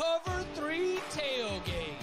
Cover 3 Tailgate.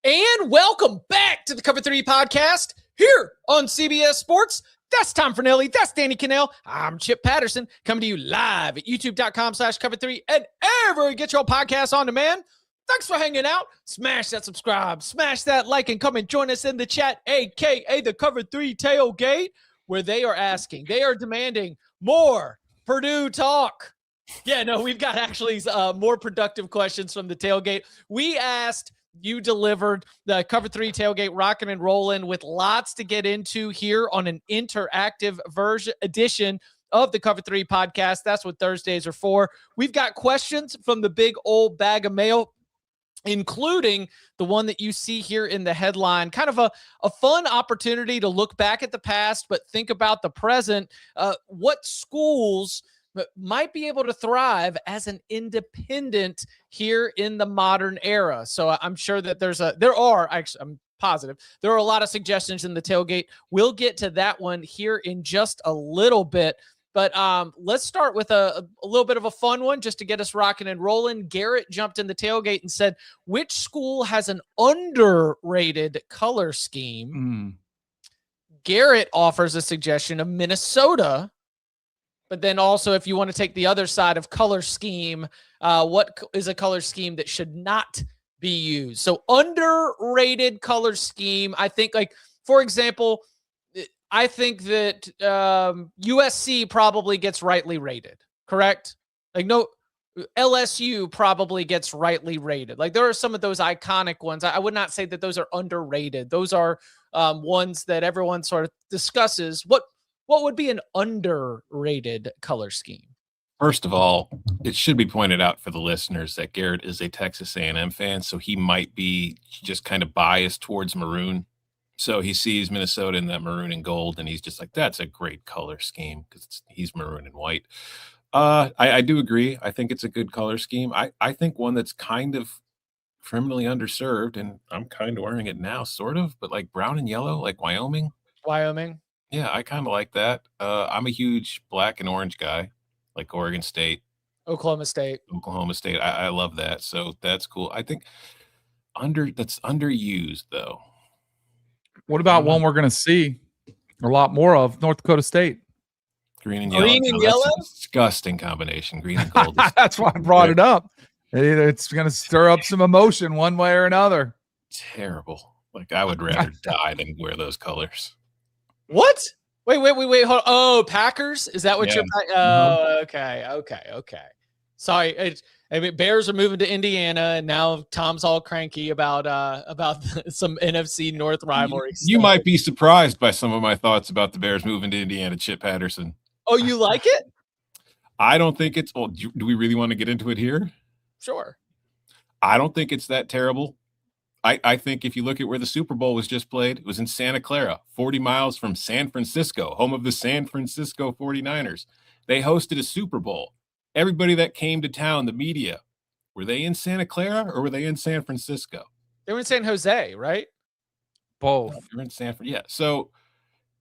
And welcome back to the Cover 3 podcast here on CBS Sports. That's Tom Fornelli. That's Danny Kanell. I'm Chip Patterson coming to you live at youtube.com/cover3 and ever get your podcast on demand. Thanks for hanging out. Smash that subscribe, smash that like, and come and join us in the chat, aka the Cover 3 Tailgate, where they are demanding more Purdue talk. Yeah, no, we've got actually more productive questions from the tailgate. We asked, you delivered. The Cover 3 Tailgate rocking and rolling with lots to get into here on an interactive edition of the Cover 3 podcast. That's what Thursdays are for. We've got questions from the big old bag of mail, including the one that you see here in the headline. Kind of a fun opportunity to look back at the past, but think about the present. What schools might be able to thrive as an independent here in the modern era. So I'm sure that I'm positive there are a lot of suggestions in the tailgate. We'll get to that one here in just a little bit. But let's start with a little bit of a fun one just to get us rocking and rolling. Garrett jumped in the tailgate and said, which school has an underrated color scheme? Garrett offers a suggestion of Minnesota. But then also, if you want to take the other side of color scheme, what is a color scheme that should not be used? So underrated color scheme, I think, like, for example, I think that USC probably gets rightly rated, correct? Like, no, LSU probably gets rightly rated. Like, there are some of those iconic ones. I would not say that those are underrated. Those are ones that everyone sort of discusses. What would be an underrated color scheme? First of all, it should be pointed out for the listeners that Garrett is a Texas A&M fan, so he might be just kind of biased towards maroon. So he sees Minnesota in that maroon and gold, and he's just like, that's a great color scheme because he's maroon and white. I do agree. I think it's a good color scheme. I think one that's kind of criminally underserved, and I'm kind of wearing it now, sort of, but like brown and yellow, like Wyoming. Yeah, I kind of like that. I'm a huge black and orange guy, like Oregon State. Oklahoma State. I love that. So that's cool. I think that's underused, though. What about one we're going to see a lot more of? North Dakota State. Green and yellow? That's a disgusting combination. Green and gold. That's why I brought it up. It's going to stir up some emotion one way or another. Terrible. Like, I would rather die than wear those colors. What? Wait. Hold on. Oh, Packers? Is that what you're? Oh, okay. Sorry. I mean, Bears are moving to Indiana, and now Tom's all cranky about some NFC North rivalry. You might be surprised by some of my thoughts about the Bears moving to Indiana. Chip Patterson. Oh, you like it? I don't think it's. Well, do we really want to get into it here? Sure. I don't think it's that terrible. I think if you look at where the Super Bowl was just played, it was in Santa Clara, 40 miles from San Francisco, home of the San Francisco 49ers. They hosted a Super Bowl. Everybody that came to town, the media, were they in Santa Clara or were they in San Francisco? They were in San Jose, right? Both. They're in Sanford. Yeah. So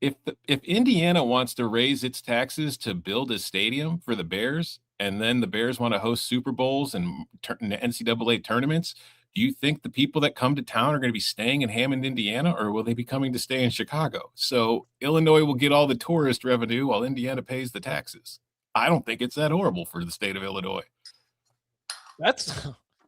if Indiana wants to raise its taxes to build a stadium for the Bears, and then the Bears want to host Super Bowls and NCAA tournaments, do you think the people that come to town are going to be staying in Hammond, Indiana, or will they be coming to stay in Chicago? So Illinois will get all the tourist revenue while Indiana pays the taxes. I don't think it's that horrible for the state of Illinois.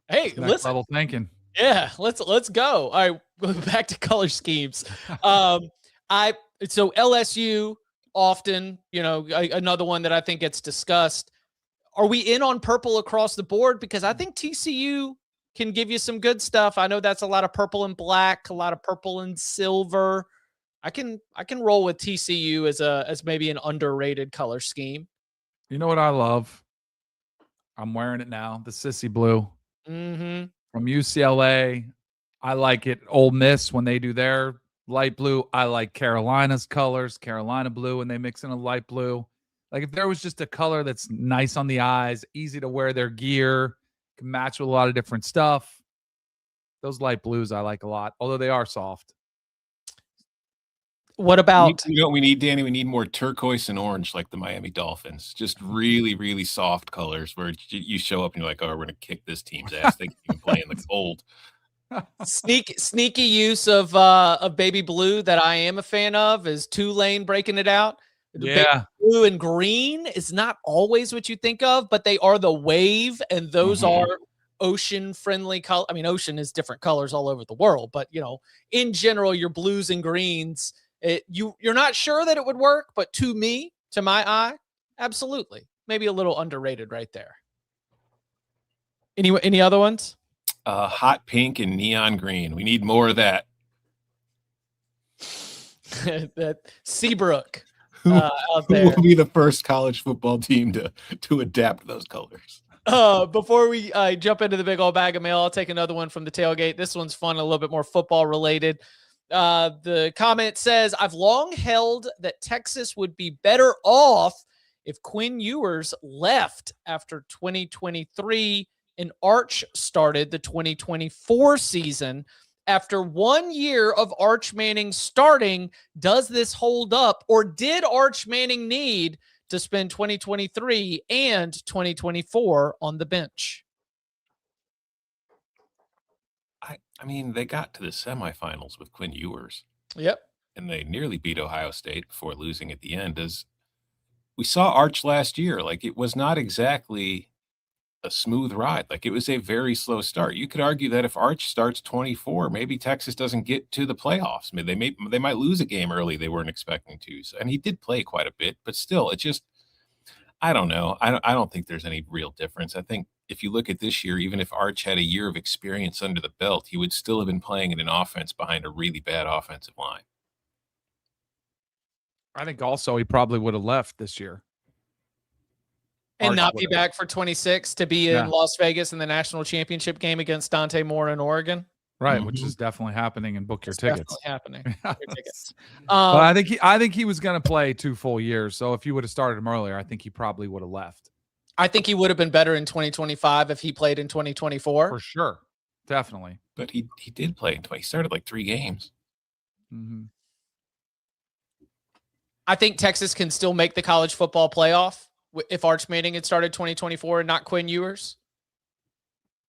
Hey, next level thinking. Yeah, let's go. All right, back to color schemes. So LSU often, another one that I think gets discussed. Are we in on purple across the board? Because I think TCU can give you some good stuff. I know that's a lot of purple and black, a lot of purple and silver. I can roll with TCU as maybe an underrated color scheme. You know what I love? I'm wearing it now. The sissy blue from UCLA. I like it. Ole Miss, when they do their light blue. I like Carolina's colors, Carolina blue, and they mix in a light blue. Like if there was just a color that's nice on the eyes, easy to wear their gear, can match with a lot of different stuff. Those light blues I like a lot, although they are soft. What about you know what we need, Danny? We need more turquoise and orange like the Miami Dolphins. Just really, really soft colors where you show up and you're like, oh, we're gonna kick this team's ass. They can even play in the cold. sneaky use of baby blue that I am a fan of is Tulane breaking it out. The Yeah. blue and green is not always what you think of, but they are the wave, and those are ocean friendly color. I mean, ocean is different colors all over the world, but in general, your blues and greens, you're not sure that it would work, but to my eye, absolutely. Maybe a little underrated right there. Any other ones? Hot pink and neon green. We need more of that. That Seabrook Who there. will be the first college football team to adapt those colors? Before we jump into the big old bag of mail, I'll take another one from the tailgate. This one's fun, a little bit more football related. The comment says, I've long held that Texas would be better off if Quinn Ewers left after 2023 and Arch started the 2024 season. After 1 year of Arch Manning starting, does this hold up, or did Arch Manning need to spend 2023 and 2024 on the bench? I mean, they got to the semifinals with Quinn Ewers. Yep. And they nearly beat Ohio State before losing at the end. As we saw Arch last year, like it was not exactly a smooth ride. Like it was a very slow start. You could argue that if Arch starts 24, maybe Texas doesn't get to the playoffs. I mean, they might lose a game early they weren't expecting to. So, and he did play quite a bit, but still, it just, I don't know. I don't think there's any real difference. I think if you look at this year, even if Arch had a year of experience under the belt, he would still have been playing in an offense behind a really bad offensive line. I think also he probably would have left this year. And not be back for 26 to be in Las Vegas in the national championship game against Dante Moore in Oregon. Right, which is definitely happening, and book your tickets. Definitely happening. Book your tickets. But I think he was going to play 2 full years. So if you would have started him earlier, I think he probably would have left. I think he would have been better in 2025 if he played in 2024. For sure. Definitely. But he did play. He started like 3 games. Mm-hmm. I think Texas can still make the college football playoff if Arch Manning had started 2024 and not Quinn Ewers.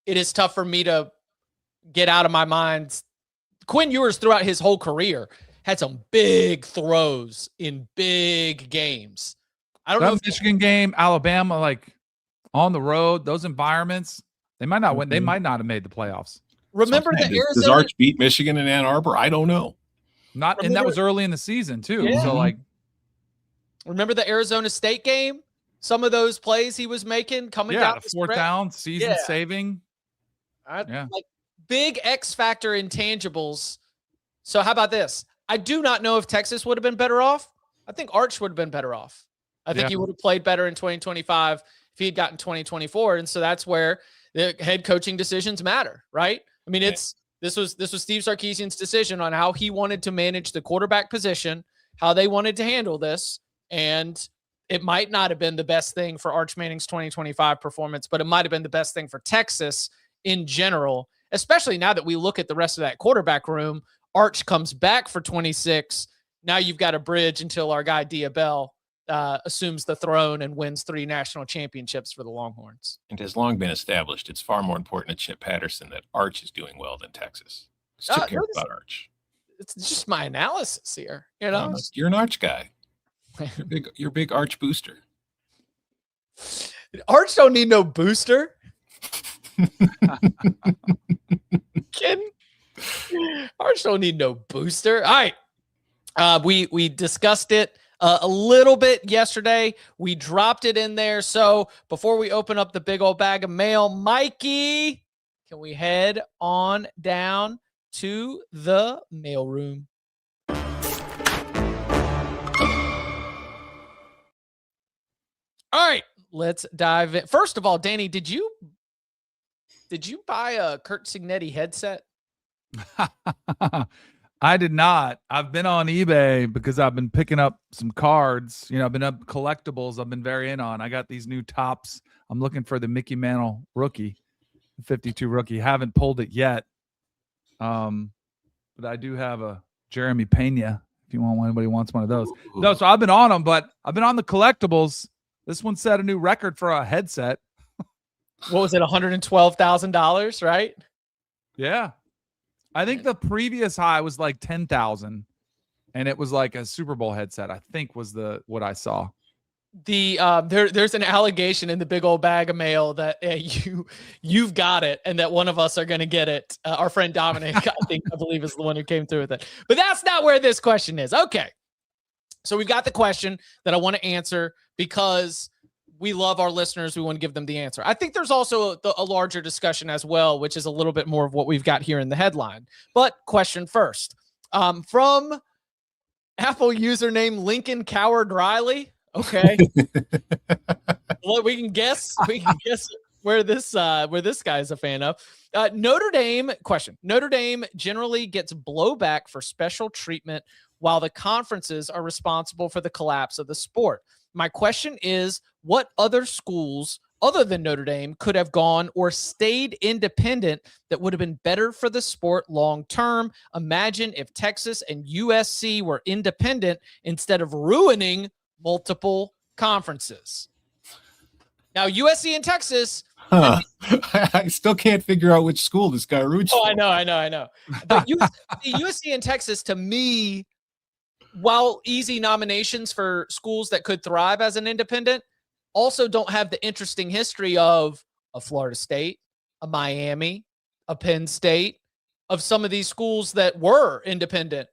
It is tough for me to get out of my mind. Quinn Ewers throughout his whole career had some big throws in big games. I don't know if Michigan game, Alabama, like on the road, those environments, they might not win. They might not have made the playoffs. Remember the Arizona. Does Arch beat Michigan in Ann Arbor? I don't know. And that was early in the season too. Yeah. So like, remember the Arizona State game? Some of those plays he was making coming down the 4th down, season saving. Like big X factor intangibles. So how about this? I do not know if Texas would have been better off. I think Arch would have been better off. I think he would have played better in 2025 if he had gotten 2024. And so that's where the head coaching decisions matter, right? I mean, this was Steve Sarkisian's decision on how he wanted to manage the quarterback position, how they wanted to handle this. And it might not have been the best thing for Arch Manning's 2025 performance, but it might have been the best thing for Texas in general, especially now that we look at the rest of that quarterback room. Arch comes back for 26. Now you've got a bridge until our guy Diabell assumes the throne and wins 3 national championships for the Longhorns. It has long been established it's far more important to Chip Patterson that Arch is doing well than Texas. Chip cares about Arch. It's just my analysis here. You know, you're an Arch guy. You're a big Arch booster. Arch don't need no booster. Arch don't need no booster. All right. We discussed it a little bit yesterday. We dropped it in there. So before we open up the big old bag of mail, Mikey, can we head on down to the mailroom? All right, let's dive in. First of all, Danny, did you buy a Kurt Signetti headset? I did not. I've been on eBay because I've been picking up some cards. I've been up collectibles. I've been very in on. I got these new tops. I'm looking for the Mickey Mantle rookie, the 52 rookie. Haven't pulled it yet. But I do have a Jeremy Pena if you want one. Anybody wants one of those. No, so I've been on them, but I've been on the collectibles. This one set a new record for a headset. What was it? $112,000, right? Yeah. I think the previous high was like 10,000, and it was like a Super Bowl headset, I think was what I saw. There's an allegation in the big old bag of mail that you've got it, and that one of us are going to get it. Our friend Dominic, I believe is the one who came through with it. But that's not where this question is. Okay. So we've got the question that I want to answer because we love our listeners. We want to give them the answer. I think there's also a larger discussion as well, which is a little bit more of what we've got here in the headline. But question first, from Apple username Lincoln Coward Riley. Okay. Well, we can guess where this guy's a fan of. Notre Dame question. Notre Dame generally gets blowback for special treatment while the conferences are responsible for the collapse of the sport. My question is, what other schools other than Notre Dame could have gone or stayed independent that would have been better for the sport long term? Imagine if Texas and USC were independent instead of ruining multiple conferences. Now, USC and Texas. I still can't figure out which school this guy roots for. I know. But USC and Texas, to me, while easy nominations for schools that could thrive as an independent, also don't have the interesting history of a Florida State, a Miami, a Penn State, of some of these schools that were independent,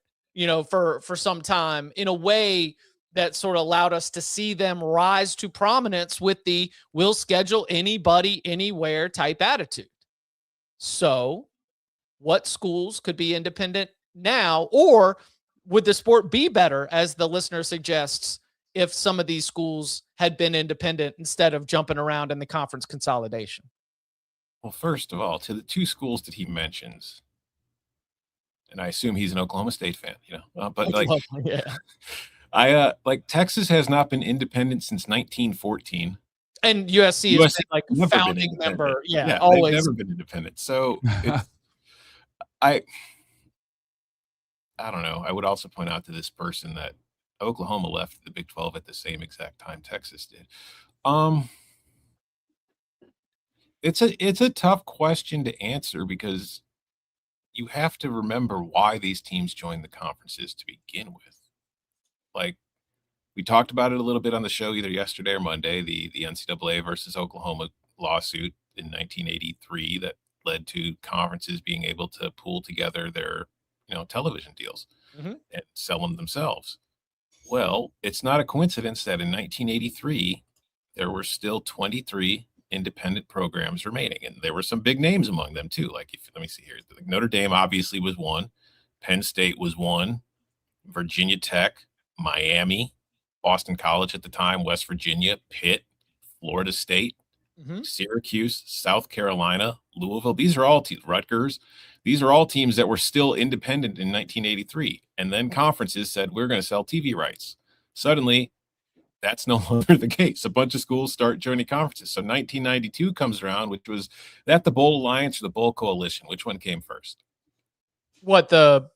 for some time in a way that sort of allowed us to see them rise to prominence with the "we'll schedule anybody anywhere" type attitude. So what schools could be independent now, or would the sport be better, as the listener suggests, if some of these schools had been independent instead of jumping around in the conference consolidation? Well, first of all, to the two schools that he mentions, and I assume he's an Oklahoma State fan, but Texas has not been independent since 1914. And USC has been like a founding member. Yeah, always. They've never been independent. So I don't know. I would also point out to this person that Oklahoma left the Big 12 at the same exact time Texas did. It's a tough question to answer because you have to remember why these teams joined the conferences to begin with. Like, we talked about it a little bit on the show either yesterday or Monday, the NCAA versus Oklahoma lawsuit in 1983 that led to conferences being able to pool together their television deals and sell them themselves. Well, it's not a coincidence that in 1983 there were still 23 independent programs remaining, and there were some big names among them too. Like, let me see here, Notre Dame obviously was one, Penn State was one, Virginia Tech, Miami, Boston College at the time, West Virginia, Pitt, Florida State, Syracuse, South Carolina, Louisville. These are all Rutgers. These are all teams that were still independent in 1983. And then conferences said, we're going to sell TV rights. Suddenly, that's no longer the case. A bunch of schools start joining conferences. So 1992 comes around, which was that the Bowl Alliance or the Bowl Coalition? Which one came first? Hold on.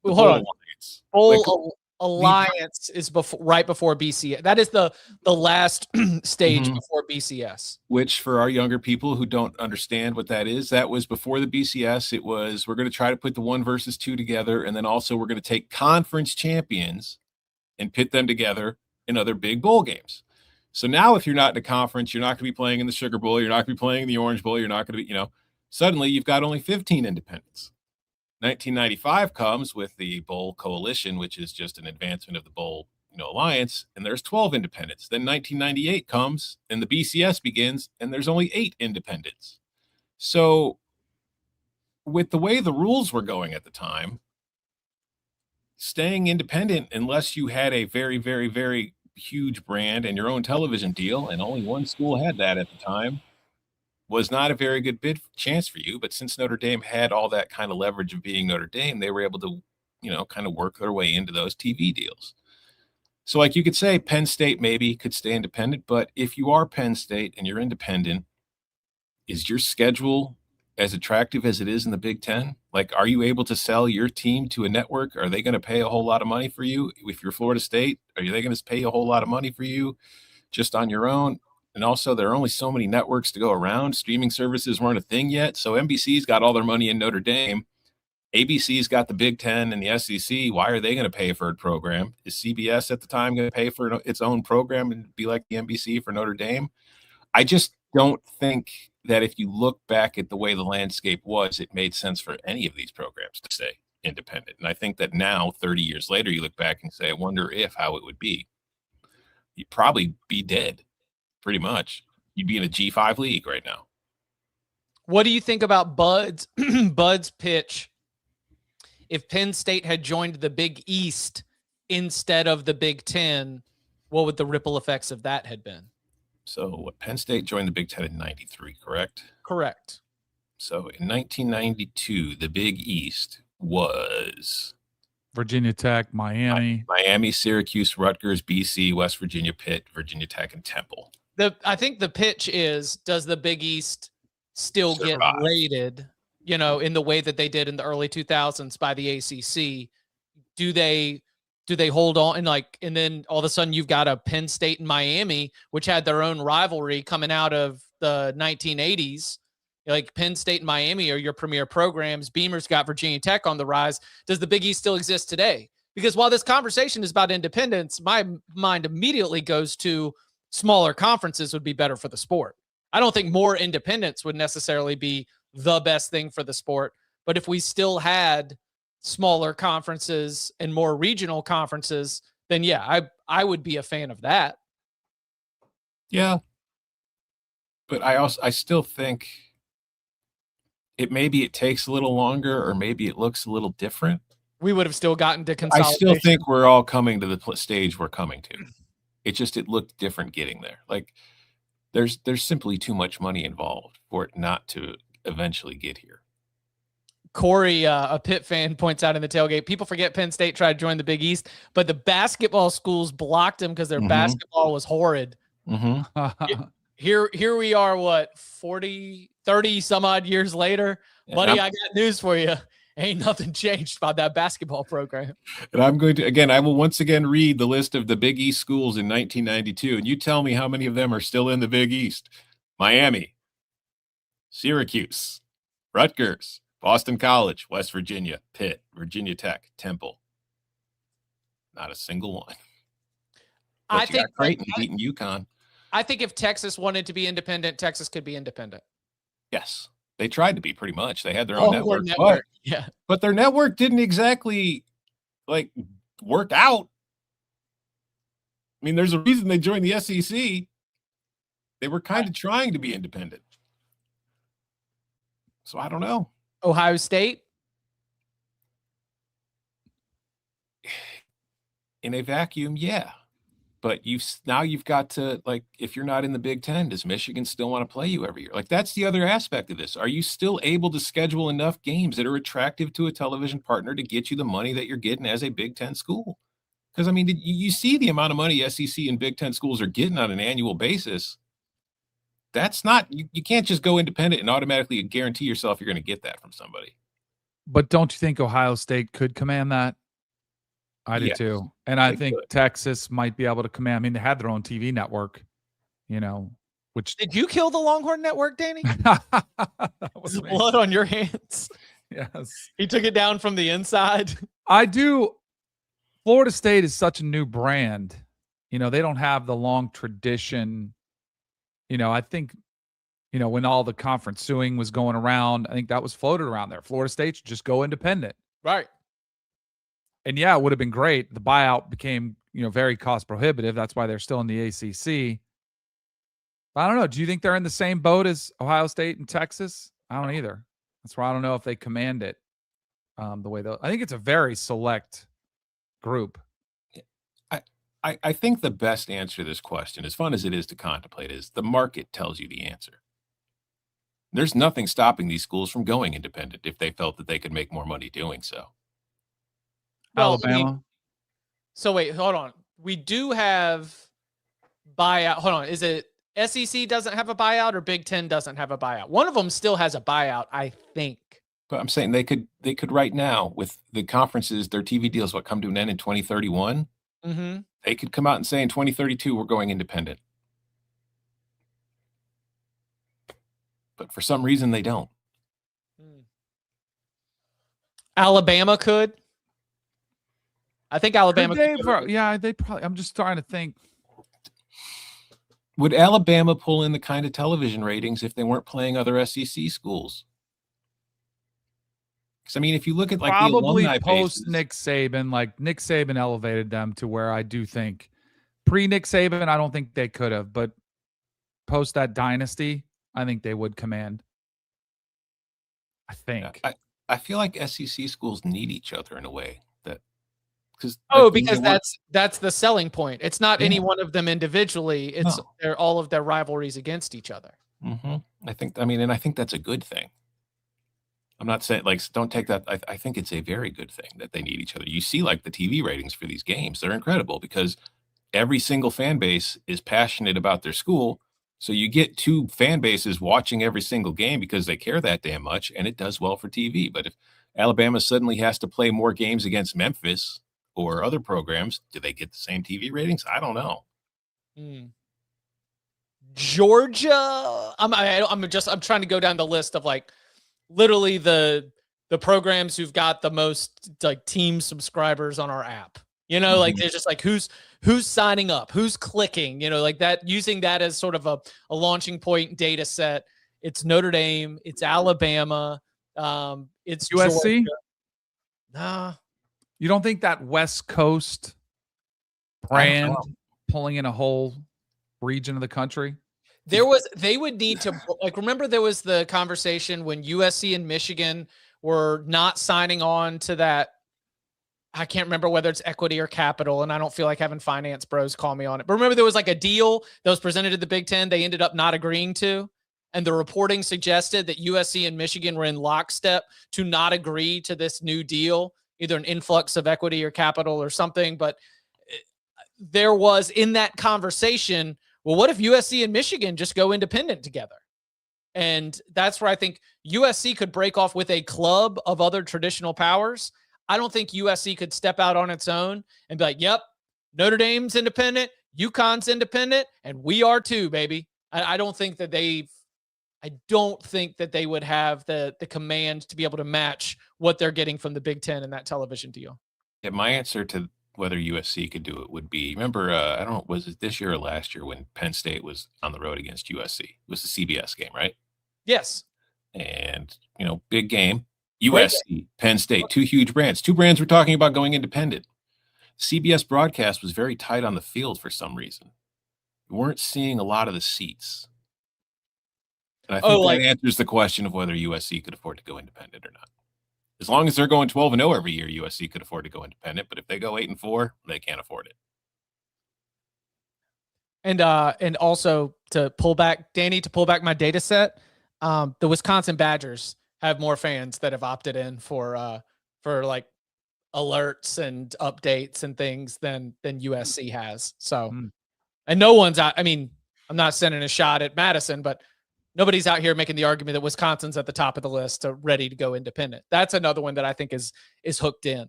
Alliance. Bowl Alliance is right before BCS. That is the last stage before BCS. Which, for our younger people who don't understand what that is, that was before the BCS. It was, we're going to try to put the 1 versus 2 together, and then also we're going to take conference champions and pit them together in other big bowl games. So now, if you're not in a conference, you're not going to be playing in the Sugar Bowl, you're not going to be playing in the Orange Bowl, you're not going to be, suddenly you've got only 15 independents. 1995 comes with the Bowl Coalition, which is just an advancement of the Bowl Alliance, and there's 12 independents. Then 1998 comes, and the BCS begins, and there's only 8 independents. So with the way the rules were going at the time, staying independent, unless you had a very, very, very huge brand and your own television deal, and only one school had that at the time, was not a very good bid chance for you. But since Notre Dame had all that kind of leverage of being Notre Dame, they were able to kind of work their way into those TV deals. So like you could say Penn State maybe could stay independent, but if you are Penn State and you're independent, is your schedule as attractive as it is in the Big Ten? Like, are you able to sell your team to a network? Are they going to pay a whole lot of money for you? If you're Florida State, are they going to pay a whole lot of money for you just on your own? And also, there are only so many networks to go around. Streaming services weren't a thing yet. So NBC's got all their money in Notre Dame. ABC's got the Big Ten and the SEC. Why are they going to pay for a program? Is CBS at the time going to pay for its own program and be like the NBC for Notre Dame? I just don't think that if you look back at the way the landscape was, it made sense for any of these programs to stay independent. And I think that now, 30 years later, you look back and say, I wonder how it would be. You'd probably be dead, pretty much. You'd be in a G5 league right now. What do you think about Bud's pitch? If Penn State had joined the Big East instead of the Big Ten, what would the ripple effects of that had been? So Penn State joined the Big Ten in 93, correct? Correct. So in 1992, the Big East was Virginia Tech, Miami, Syracuse, Rutgers, BC, West Virginia, Pitt, Virginia Tech, and Temple. I think the pitch is, does the Big East still get rated, in the way that they did in the early 2000s by the ACC? Do they hold on and then all of a sudden you've got a Penn State and Miami, which had their own rivalry coming out of the 1980s. Like Penn State and Miami are your premier programs. Beamer's got Virginia Tech on the rise. Does the Big East still exist today? Because while this conversation is about independence, my mind immediately goes to smaller conferences would be better for the sport. I don't think more independence would necessarily be the best thing for the sport. But if we still had smaller conferences and more regional conferences, then yeah, I would be a fan of that. Yeah. But I still think it takes a little longer, or maybe it looks a little different. We would have still gotten to consolidation. I still think we're all coming to the stage we're coming to. It looked different getting there. Like there's simply too much money involved for it not to eventually get here. Corey, a Pitt fan, points out in the tailgate, people forget Penn State tried to join the Big East, but the basketball schools blocked them because their basketball was horrid. Here we are, 30 some odd years later. Buddy, I got news for you. Ain't nothing changed about that basketball program. And I will once again read the list of the Big East schools in 1992, and you tell me how many of them are still in the Big East. Miami, Syracuse, Rutgers, Boston College, West Virginia, Pitt, Virginia Tech, Temple. Not a single one. But I think Creighton beating UConn. I think if Texas wanted to be independent, Texas could be independent. Yes. They tried to be pretty much. They had their own network. But their network didn't exactly work out. I mean, there's a reason they joined the SEC. They were kind of trying to be independent. So I don't know. Ohio State? In a vacuum, yeah. But you've got to, if you're not in the Big Ten, does Michigan still want to play you every year? That's the other aspect of this. Are you still able to schedule enough games that are attractive to a television partner to get you the money that you're getting as a Big Ten school? Because, I mean, you see the amount of money SEC and Big Ten schools are getting on an annual basis. That's not, you can't just go independent and automatically guarantee yourself you're going to get that from somebody. But don't you think Ohio State could command that? I do too. And I think Texas might be able to command. I mean, they had their own TV network, which. Did you kill the Longhorn Network, Danny? Was blood on your hands? Yes. He took it down from the inside. I do. Florida State is such a new brand. They don't have the long tradition. I think, when all the conference suing was going around, I think that was floated around there. Florida State should just go independent. Right. And yeah, it would have been great. The buyout became, very cost prohibitive. That's why they're still in the ACC. But I don't know. Do you think they're in the same boat as Ohio State and Texas? I don't either. That's why I don't know if they command it the way I think it's a very select group. I think the best answer to this question, as fun as it is to contemplate, is the market tells you the answer. There's nothing stopping these schools from going independent if they felt that they could make more money doing so. Well, Alabama. So wait, hold on. We do have buyout. Hold on. Is it SEC doesn't have a buyout or Big Ten doesn't have a buyout? One of them still has a buyout, I think. But I'm saying they could right now with the conferences, their TV deals come to an end in 2031. Mm-hmm. They could come out and say in 2032 we're going independent. But for some reason they don't. Alabama could. I think Alabama could. Yeah, they probably. I'm just trying to think. Would Alabama pull in the kind of television ratings if they weren't playing other SEC schools? Because I mean, if you look at like probably the alumni post bases, Nick Saban, like Nick Saban elevated them to where I do think pre Nick Saban, I don't think they could have, but post that dynasty, I think they would command. I think. I feel like SEC schools need each other in a way that because that's the selling point. It's not any one of them individually. It's they're all of their rivalries against each other. Mm-hmm. I think that's a good thing. I'm not saying don't take that. I think it's a very good thing that they need each other. You see like the TV ratings for these games, they're incredible because every single fan base is passionate about their school. So you get two fan bases watching every single game because they care that damn much, and it does well for TV. But if Alabama suddenly has to play more games against Memphis or other programs, do they get the same TV ratings? I don't know. Georgia, I'm trying to go down the list of like literally the programs who've got the most like team subscribers on our app. You know, like they're just like who's signing up, who's clicking, you know, like that, using that as sort of a launching point data set. It's Notre Dame, it's Alabama, it's USC. Georgia. Nah. You don't think that West Coast brand pulling in a whole region of the country? They would need to like, remember there was the conversation when USC and Michigan were not signing on to that. I can't remember whether it's equity or capital, and I don't feel like having finance bros call me on it. But remember, there was like a deal that was presented to the Big Ten. They ended up not agreeing to, and the reporting suggested that USC and Michigan were in lockstep to not agree to this new deal, either an influx of equity or capital or something. But there was in that conversation, well, what if USC and Michigan just go independent together? And that's where I think USC could break off with a club of other traditional powers. I don't think USC could step out on its own and be like, yep, Notre Dame's independent, UConn's independent, and we are too, baby. I don't think that they would have the command to be able to match what they're getting from the Big Ten in that television deal. Yeah, my answer to whether USC could do it would be, remember, I don't know, was it this year or last year when Penn State was on the road against USC? It was the CBS game, right? Yes. And, big game. USC, Penn State, two huge brands. Two brands we're talking about going independent. CBS broadcast was very tight on the field for some reason. We weren't seeing a lot of the seats. And I think that answers the question of whether USC could afford to go independent or not. As long as they're going 12-0 every year, USC could afford to go independent. But if they go 8-4, they can't afford it. And also to pull back my data set, the Wisconsin Badgers have more fans that have opted in for like alerts and updates and things than USC has. So, and no one's out. I mean, I'm not sending a shot at Madison, but nobody's out here making the argument that Wisconsin's at the top of the list, ready to go independent. That's another one that I think is hooked in.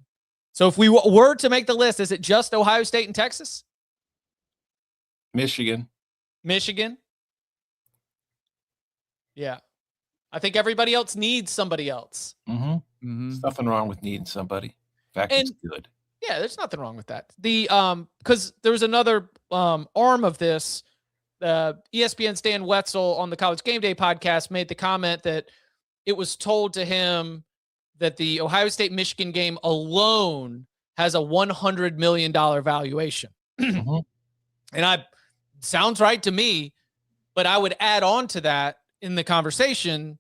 So if we were to make the list, is it just Ohio State and Texas? Michigan. Yeah. I think everybody else needs somebody else. There's nothing wrong with needing somebody. In fact, it's good. Yeah, there's nothing wrong with that. Because there was another arm of this. ESPN Stan Wetzel on the College Game Day podcast made the comment that it was told to him that the Ohio State-Michigan game alone has a $100 million valuation. And sounds right to me, but I would add on to that in the conversation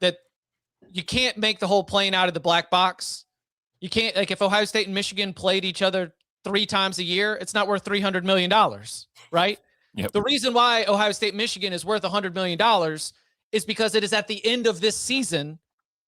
that you can't make the whole plane out of the black box. You can't, like, if Ohio State and Michigan played each other 3 times a year, it's not worth $300 million, right? Yep. The reason why Ohio State, Michigan is worth $100 million is because it is at the end of this season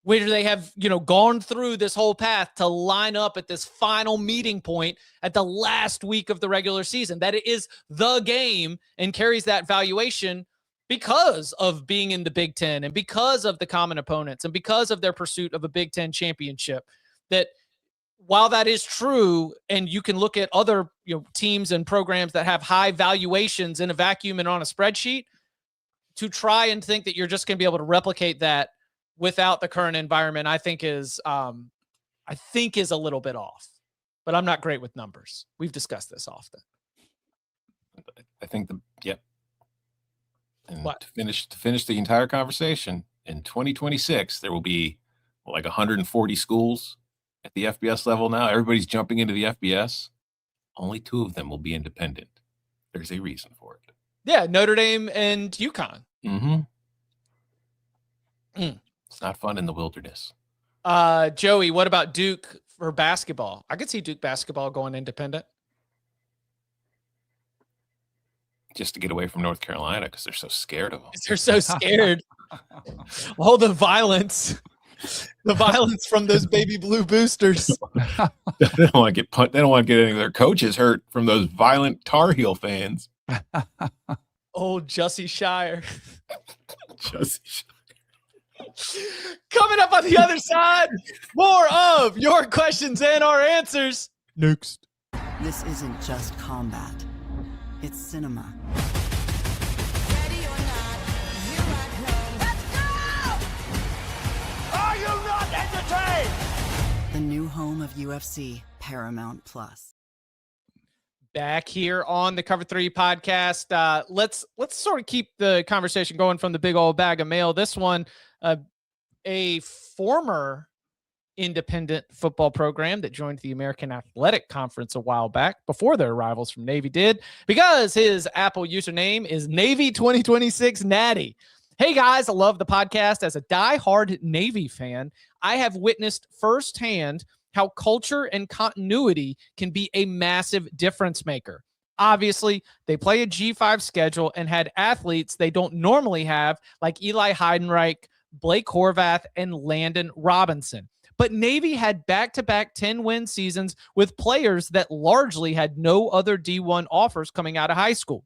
where they have, gone through this whole path to line up at this final meeting point at the last week of the regular season, that it is the game and carries that valuation because of being in the Big Ten and because of the common opponents and because of their pursuit of a Big Ten championship. That while that is true, and you can look at other teams and programs that have high valuations in a vacuum and on a spreadsheet, to try and think that you're just going to be able to replicate that without the current environment, I think is a little bit off. But I'm not great with numbers. We've discussed this often. I think and what? to finish the entire conversation, in 2026 there will be like 140 schools at the FBS level now. Everybody's jumping into the FBS. Only 2 of them will be independent. There's a reason for it. Yeah, Notre Dame and UConn. Mm-hmm. It's not fun in the wilderness. Joey, what about Duke for basketball? I could see Duke basketball going independent. Just to get away from North Carolina because they're so scared of them. They're so scared. All the violence. The violence from those baby blue boosters. They don't want to get They don't want to get any of their coaches hurt from those violent Tar Heel fans. Old Jussie Shire. Jussie Shire. Coming up on the other side, more of your questions and our answers. Next. This isn't just combat. It's cinema. Ready or not, here I come. Let's go! Are you not entertained? The new home of UFC, Paramount Plus. Back here on the Cover 3 podcast. Let's sort of keep the conversation going from the big old bag of mail. This one, a former independent football program that joined the American Athletic Conference a while back before their rivals from Navy did, because his Apple username is Navy 2026 Natty. Hey guys, I love the podcast. As a diehard Navy fan, I have witnessed firsthand how culture and continuity can be a massive difference maker. Obviously, they play a G5 schedule and had athletes they don't normally have, like Eli Heidenreich, Blake Horvath, and Landon Robinson. But Navy had back-to-back 10-win seasons with players that largely had no other D1 offers coming out of high school.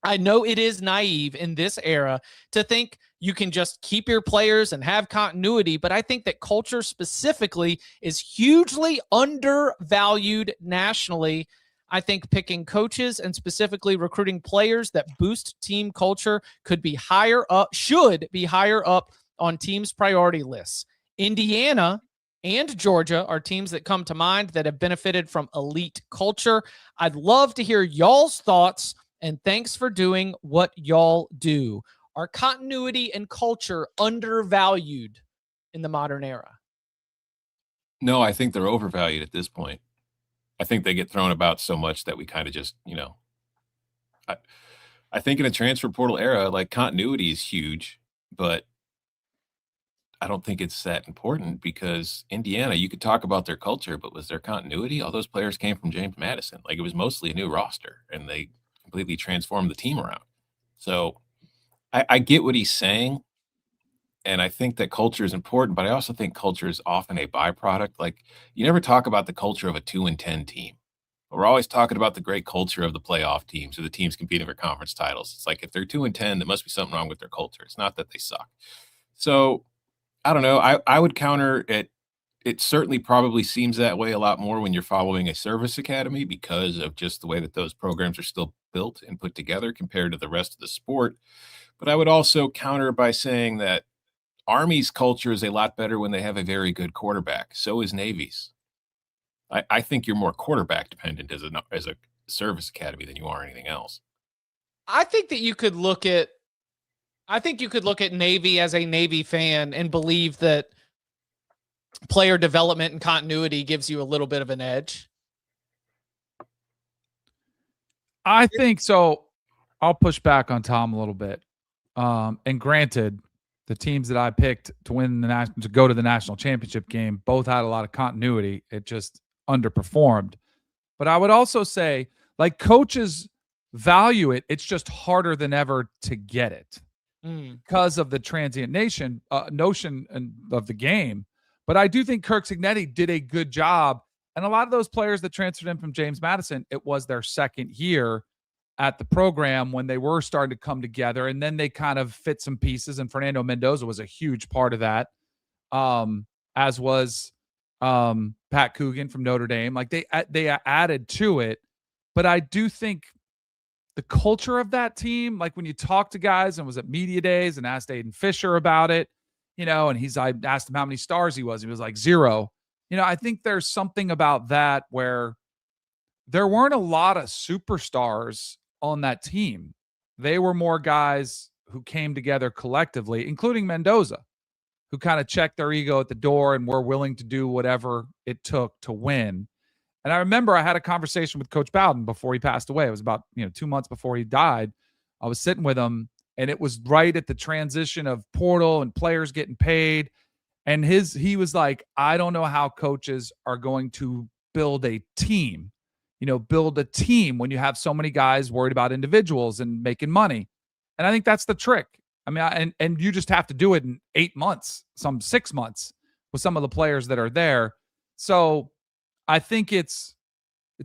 I know it is naive in this era to think you can just keep your players and have continuity, but I think that culture specifically is hugely undervalued nationally. I think picking coaches and specifically recruiting players that boost team culture should be higher up on teams' priority lists. Indiana and Georgia are teams that come to mind that have benefited from elite culture. I'd love to hear y'all's thoughts, and thanks for doing what y'all do. Are continuity and culture undervalued in the modern era? No, I think they're overvalued at this point. I think they get thrown about so much that we kind of just, I think in a transfer portal era, like, continuity is huge, but I don't think it's that important, because Indiana, you could talk about their culture, but was there continuity? All those players came from James Madison. Like, it was mostly a new roster, and they completely transformed the team around. So I get what he's saying, and I think that culture is important, but I also think culture is often a byproduct. Like, you never talk about the culture of a 2-10 team. But we're always talking about the great culture of the playoff teams or the teams competing for conference titles. It's like, if they're 2-10, there must be something wrong with their culture. It's not that they suck. So I don't know. I would counter it. It certainly probably seems that way a lot more when you're following a service academy, because of just the way that those programs are still built and put together compared to the rest of the sport. But I would also counter by saying that Army's culture is a lot better when they have a very good quarterback. So is Navy's. I think you're more quarterback dependent as a service academy than you are anything else. I think that you could look at Navy as a Navy fan and believe that player development and continuity gives you a little bit of an edge. I think so. I'll push back on Tom a little bit. And granted, the teams that I picked to go to the national championship game both had a lot of continuity. It just underperformed. But I would also say, like, coaches value it. It's just harder than ever to get it. because of the transient notion of the game. But I do think Kirk Cignetti did a good job. And a lot of those players that transferred in from James Madison, it was their second year at the program when they were starting to come together. And then they kind of fit some pieces. And Fernando Mendoza was a huge part of that, as was Pat Coogan from Notre Dame. Like they added to it. But I do think the culture of that team, like when you talk to guys and was at media days and asked Aiden Fisher about it, and I asked him how many stars he was. He was like 0. I think there's something about that where there weren't a lot of superstars on that team. They were more guys who came together collectively, including Mendoza, who kind of checked their ego at the door and were willing to do whatever it took to win. And I remember I had a conversation with Coach Bowden before he passed away. It was about 2 months before he died. I was sitting with him, and it was right at the transition of portal and players getting paid. And he was like, I don't know how coaches are going to build a team, when you have so many guys worried about individuals and making money. And I think that's the trick. I mean, and you just have to do it in 8 months, some 6 months with some of the players that are there. So I think it's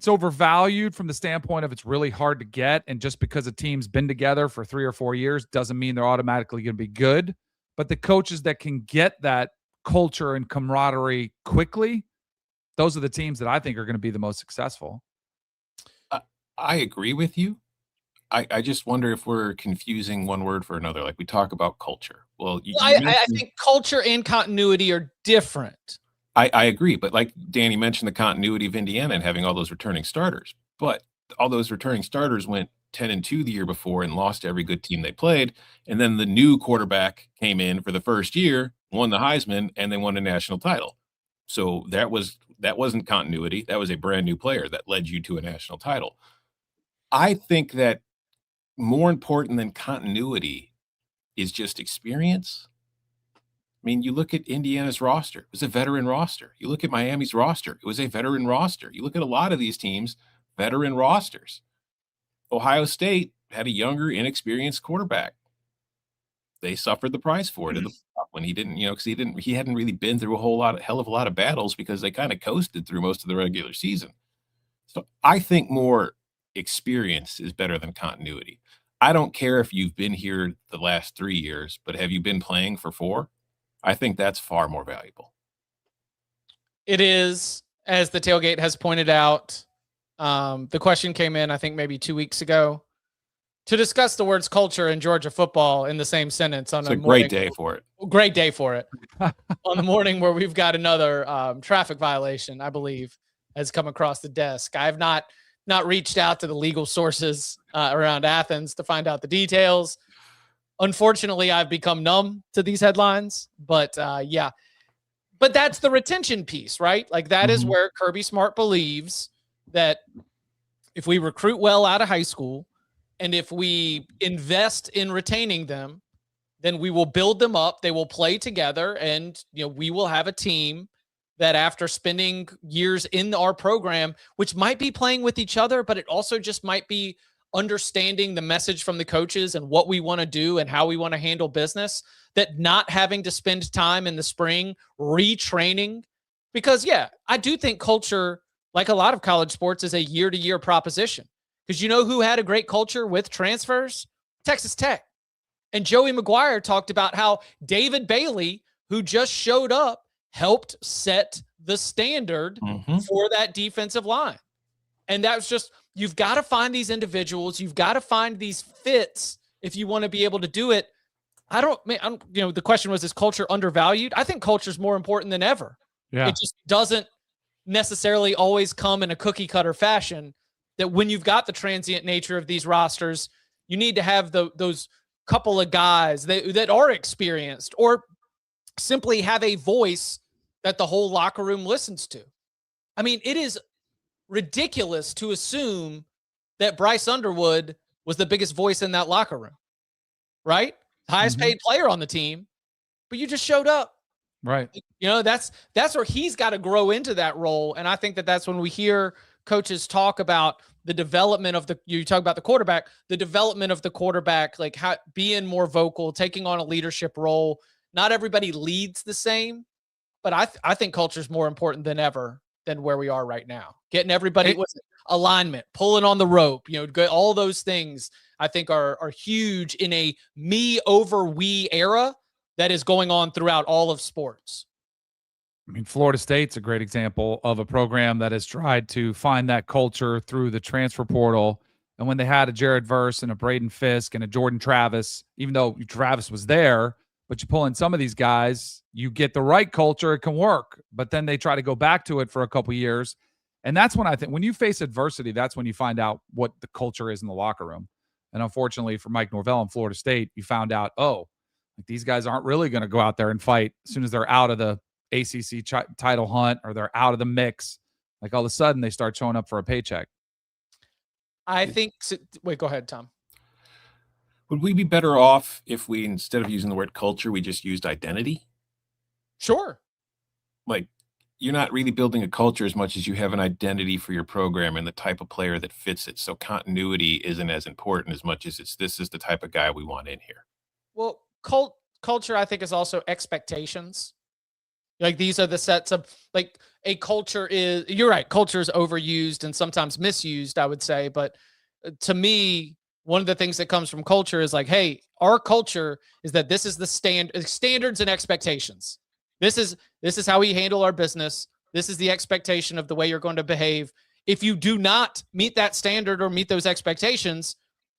overvalued from the standpoint of it's really hard to get. And just because a team's been together for 3 or 4 years doesn't mean they're automatically going to be good. But the coaches that can get that culture and camaraderie quickly, those are the teams that I think are going to be the most successful. I agree with you. I just wonder if we're confusing one word for another. Like we talk about culture. Well, I think culture and continuity are different. I agree. But like Danny mentioned, the continuity of Indiana and having all those returning starters. But all those returning starters went 10-2 the year before and lost to every good team they played. And then the new quarterback came in for the first year, won the Heisman, and they won a national title. So that wasn't continuity. That was a brand new player that led you to a national title. I think that more important than continuity is just experience. I mean, you look at Indiana's roster, it was a veteran roster. You look at Miami's roster, it was a veteran roster. You look at a lot of these teams, veteran rosters. Ohio State had a younger, inexperienced quarterback. They suffered the price for it when he didn't, because he hadn't really been through a hell of a lot of battles because they kind of coasted through most of the regular season. So I think more experience is better than continuity. I don't care if you've been here the last 3 years, but have you been playing for 4? I think that's far more valuable. It is, as the tailgate has pointed out. The question came in, I think maybe 2 weeks ago, to discuss the words culture and Georgia football in the same sentence. It's a great day for it. Great day for it. On the morning where we've got another traffic violation, I believe, has come across the desk. I have not reached out to the legal sources around Athens to find out the details. Unfortunately, I've become numb to these headlines, but yeah. But that's the retention piece, right? Like that is where Kirby Smart believes that if we recruit well out of high school and if we invest in retaining them, then we will build them up. They will play together, and we will have a team that after spending years in our program, which might be playing with each other, but it also just might be understanding the message from the coaches and what we want to do and how we want to handle business, that not having to spend time in the spring retraining. Because, yeah, I do think culture, like a lot of college sports, is a year-to-year proposition. Because you know who had a great culture with transfers? Texas Tech. And Joey McGuire talked about how David Bailey, who just showed up, helped set the standard for that defensive line. And that was just, you've got to find these individuals. You've got to find these fits if you want to be able to do it. The question was, is culture undervalued? I think culture is more important than ever. Yeah. It just doesn't necessarily always come in a cookie cutter fashion, that when you've got the transient nature of these rosters, you need to have those couple of guys that are experienced or simply have a voice that the whole locker room listens to. I mean, it is ridiculous to assume that Bryce Underwood was the biggest voice in that locker room, right? Highest paid player on the team, but you just showed up. Right. That's where he's got to grow into that role. And I think that's when we hear coaches talk about the development of you talk about the quarterback, the development of the quarterback, like how being more vocal, taking on a leadership role. Not everybody leads the same, but I think culture is more important than ever than where we are right now. Getting everybody with alignment, pulling on the rope, all those things I think are huge in a me over we era that is going on throughout all of sports. I mean, Florida State's a great example of a program that has tried to find that culture through the transfer portal. And when they had a Jared Verse and a Braden Fisk and a Jordan Travis, even though Travis was there, but you pull in some of these guys, you get the right culture, it can work. But then they try to go back to it for a couple years. And that's when I think when you face adversity, that's when you find out what the culture is in the locker room. And unfortunately for Mike Norvell in Florida State, you found out, these guys aren't really going to go out there and fight as soon as they're out of the ACC title hunt or they're out of the mix. Like all of a sudden they start showing up for a paycheck. I think wait, go ahead, Tom. Would we be better off if we, instead of using the word culture, we just used identity? Sure. Like, you're not really building a culture as much as you have an identity for your program and the type of player that fits it. So continuity isn't as important as much as this is the type of guy we want in here. Well, culture, I think, is also expectations. Like these are the sets of like a culture is, you're right. Culture is overused and sometimes misused, I would say. But to me, one of the things that comes from culture is like, hey, our culture is that this is the standards and expectations. This is how we handle our business. This is the expectation of the way you're going to behave. If you do not meet that standard or meet those expectations,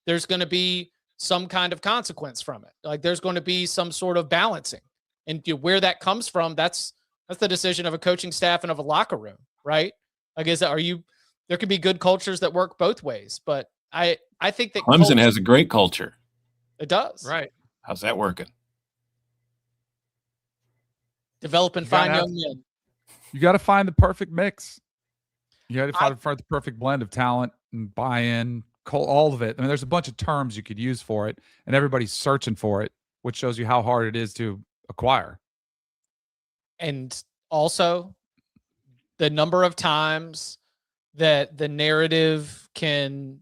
there's going to be some kind of consequence from it. Like there's going to be some sort of balancing. And where that comes from, that's the decision of a coaching staff and of a locker room, right? I guess there could be good cultures that work both ways, but I think that Clemson has a great culture. It does. Right. How's that working? Develop and find young men. You got to find the perfect mix. You got to find the perfect blend of talent and buy-in, all of it. I mean, there's a bunch of terms you could use for it, and everybody's searching for it, which shows you how hard it is to acquire. And also the number of times that the narrative can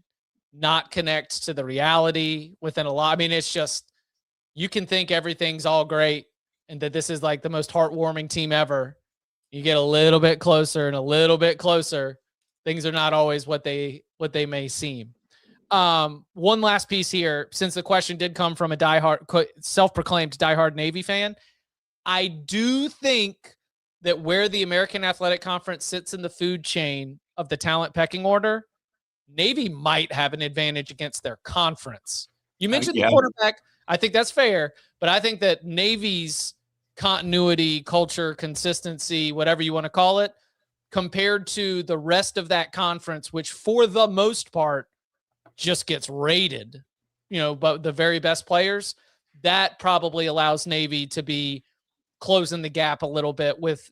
not connect to the reality within a lot. I mean, it's just, you can think everything's all great and that this is like the most heartwarming team ever. You get a little bit closer and a little bit closer. Things are not always what they may seem. One last piece here, since the question did come from a self-proclaimed diehard Navy fan. I do think that where the American Athletic Conference sits in the food chain of the talent pecking order, Navy might have an advantage against their conference. You mentioned the quarterback. I think that's fair, but I think that Navy's continuity, culture, consistency, whatever you want to call it, compared to the rest of that conference, which for the most part just gets rated, but the very best players, that probably allows Navy to be closing the gap a little bit with,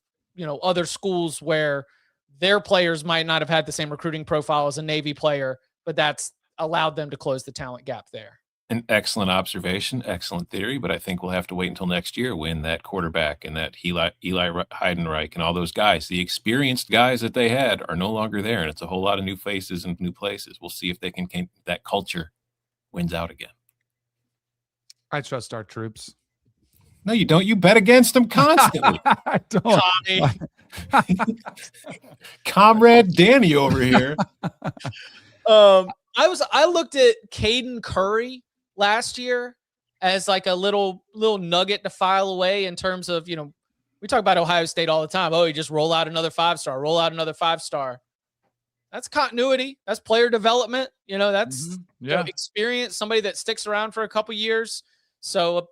other schools where their players might not have had the same recruiting profile as a Navy player, but that's allowed them to close the talent gap there. An excellent observation, excellent theory, but I think we'll have to wait until next year when that quarterback and that Eli Heidenreich and all those guys, the experienced guys that they had, are no longer there, and it's a whole lot of new faces and new places. We'll see if they can that culture wins out again. I trust our troops. No, you don't. You bet against them constantly. I don't. Comrade Danny over here. I looked at Caden Curry last year as like a little nugget to file away in terms of, we talk about Ohio State all the time. Oh, you just roll out another 5-star, roll out another 5-star. That's continuity. That's player development. That's experience, somebody that sticks around for a couple years. So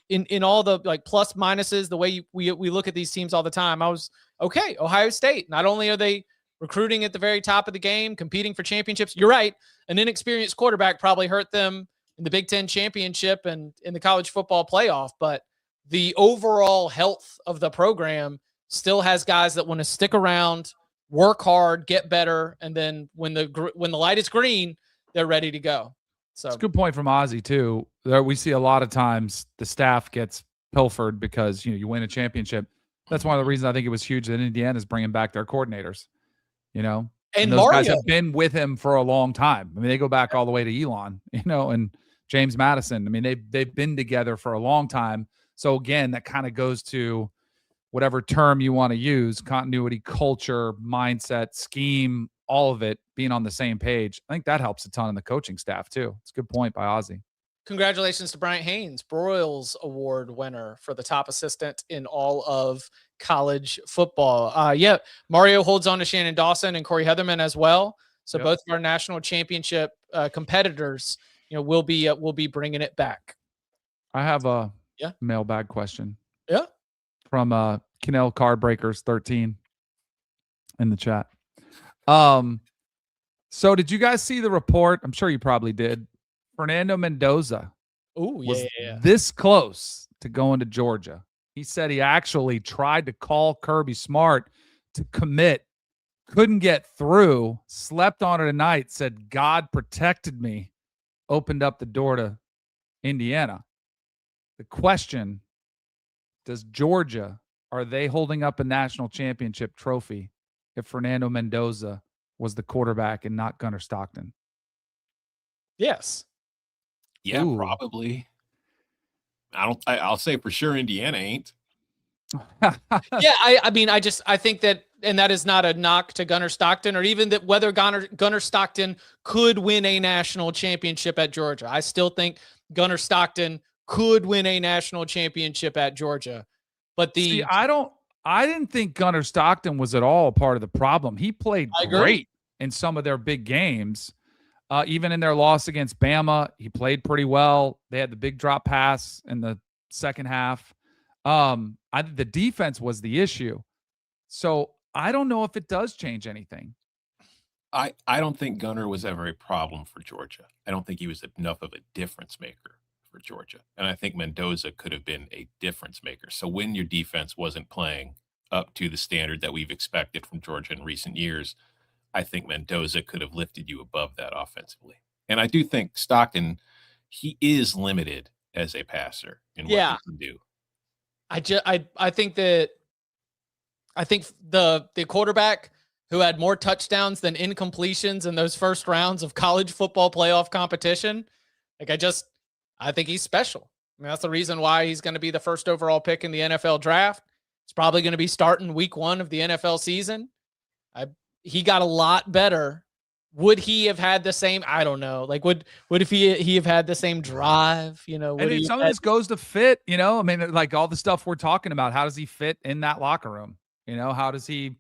in all the like plus minuses, the way we look at these teams all the time, I was okay. Ohio State, not only are they recruiting at the very top of the game, competing for championships. You're right. An inexperienced quarterback probably hurt them in the Big Ten championship and in the college football playoff, but the overall health of the program still has guys that want to stick around, work hard, get better. And then when the light is green, they're ready to go. So it's a good point from Ozzie too. There we see a lot of times the staff gets pilfered because you win a championship. That's one of the reasons I think it was huge that Indiana is bringing back their coordinators. And those guys Mario, have been with him for a long time. I mean, they go back all the way to Elon, and James Madison. I mean, they've been together for a long time. So again, that kind of goes to whatever term you want to use: continuity, culture, mindset, scheme, all of it being on the same page. I think that helps a ton in the coaching staff too. It's a good point by Ozzie. congratulations to Bryant Haynes, Broyles Award winner for the top assistant in all of college football. Yeah, Mario holds on to Shannon Dawson and Corey Heatherman as well. So both of our national championship competitors, will be bringing it back. I have a mailbag question. Yeah. From Kanell Cardbreakers 13 in the chat. So did you guys see the report? I'm sure you probably did. Fernando Mendoza was this close to going to Georgia. He said he actually tried to call Kirby Smart to commit, couldn't get through, slept on it tonight, said God protected me, opened up the door to Indiana. The question, does Georgia, are they holding up a national championship trophy if Fernando Mendoza was the quarterback and not Gunnar Stockton? Yes. Yeah, Ooh. probably. I'll say for sure Indiana ain't. Yeah, I think that, and that is not a knock to Gunnar Stockton, or even that whether Gunnar Stockton could win a national championship at Georgia. I still think Gunnar Stockton could win a national championship at Georgia. But I didn't think Gunnar Stockton was at all a part of the problem. He played great in some of their big games. Even in their loss against Bama, he played pretty well. They had the big drop pass in the second half. The defense was the issue. So I don't know if it does change anything. I don't think Gunnar was ever a problem for Georgia. I don't think he was enough of a difference maker for Georgia. And I think Mendoza could have been a difference maker. So when your defense wasn't playing up to the standard that we've expected from Georgia in recent years, I think Mendoza could have lifted you above that offensively. And I do think Stockton, he is limited as a passer in what he can do. I think the quarterback who had more touchdowns than incompletions in those first rounds of college football playoff competition, I think he's special. I mean, that's the reason why he's going to be the first overall pick in the NFL draft. He's probably going to be starting week 1 of the NFL season. He got a lot better. Would he have had the same? I don't know. Like, would if he have had the same drive? And some of this goes to fit. I mean, like all the stuff we're talking about. How does he fit in that locker room? How does he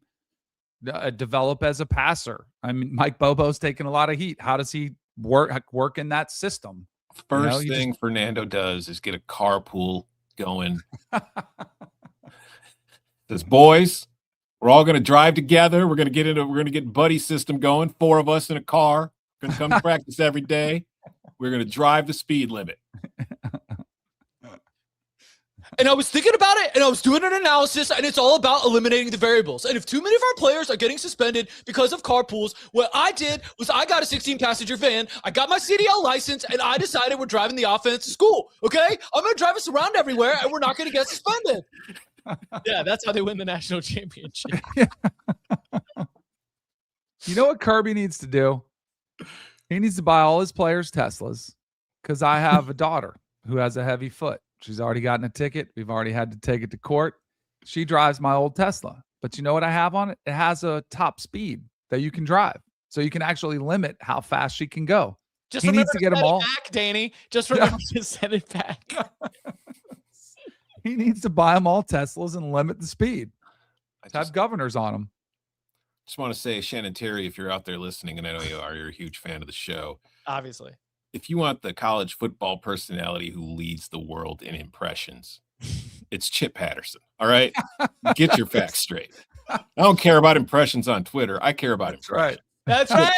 develop as a passer? I mean, Mike Bobo's taking a lot of heat. How does he work in that system? First thing Fernando does is get a carpool going. Says, boys, we're all going to drive together. We're going to get buddy system going. 4 of us in a car. We're going to come to practice every day. We're going to drive the speed limit. And I was thinking about it, and I was doing an analysis, and it's all about eliminating the variables. And if too many of our players are getting suspended because of carpools, what I did was I got a 16-passenger van, I got my CDL license, and I decided we're driving the offense to school, okay? I'm going to drive us around everywhere, and we're not going to get suspended. Yeah, that's how they win the national championship. You know what Kirby needs to do? He needs to buy all his players Teslas, because I have a daughter who has a heavy foot. She's already gotten a ticket. We've already had to take it to court. She drives my old Tesla. But you know what I have on it? It has a top speed that you can drive. So you can actually limit how fast she can go. Just he needs to get them all back, Danny. Just remember to set it back. He needs to buy them all Teslas and limit the speed. Have governors on them. Just want to say, Shannon Terry, if you're out there listening, and I know you are, you're a huge fan of the show. Obviously. If you want the college football personality who leads the world in impressions, it's Chip Patterson. All right? Get your facts straight. I don't care about impressions on Twitter. I care about impressions. That's right.